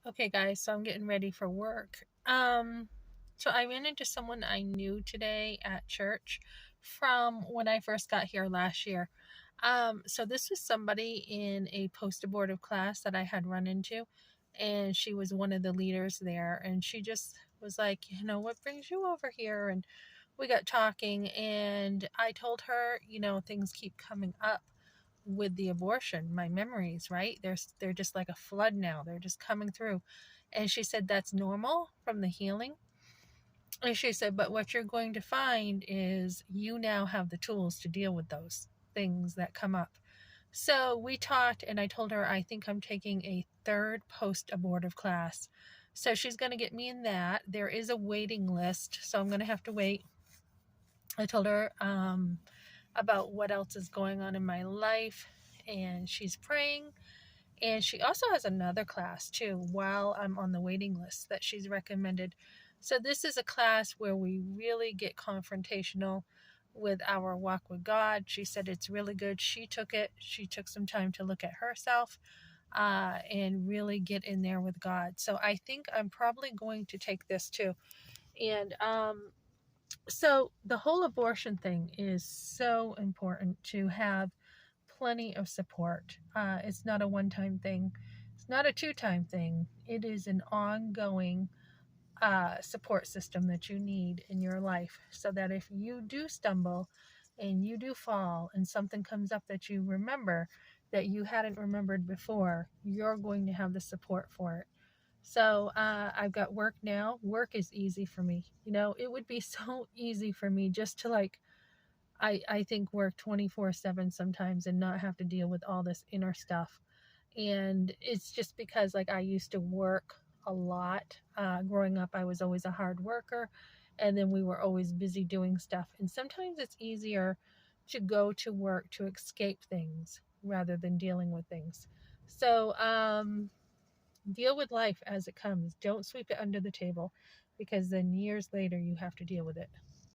Okay, guys, so I'm getting ready for work. So I ran into someone I knew today at church from when I first got here last year. So this was somebody in a post-abortive class that I had run into, and she was one of the leaders there, and she just was like, what brings you over here? And we got talking, and I told her, things keep coming up with the abortion, my memories, right? They're just like a flood now. They're just coming through. And she said that's normal from the healing. And she said, but what you're going to find is you now have the tools to deal with those things that come up. So we talked, and I told her I think I'm taking a third post abortive class. So she's going to get me in that. There is a waiting list, so I'm going to have to wait. I told her about what else is going on in my life, and she's praying. And she also has another class too while I'm on the waiting list that she's recommended. So this is a class where we really get confrontational with our walk with God. She said it's really good. She took it. She took some time to look at herself and really get in there with God. So I think I'm probably going to take this too. And so the whole abortion thing is so important to have plenty of support. It's not a one-time thing. It's not a two-time thing. It is an ongoing support system that you need in your life so that if you do stumble and you do fall and something comes up that you remember that you hadn't remembered before, you're going to have the support for it. So I've got work now. Work is easy for me. It would be so easy for me just to I think work 24/7 sometimes and not have to deal with all this inner stuff. And it's just because I used to work a lot. Growing up, I was always a hard worker, and then we were always busy doing stuff. And sometimes it's easier to go to work to escape things rather than dealing with things. So deal with life as it comes. Don't sweep it under the table because then years later you have to deal with it.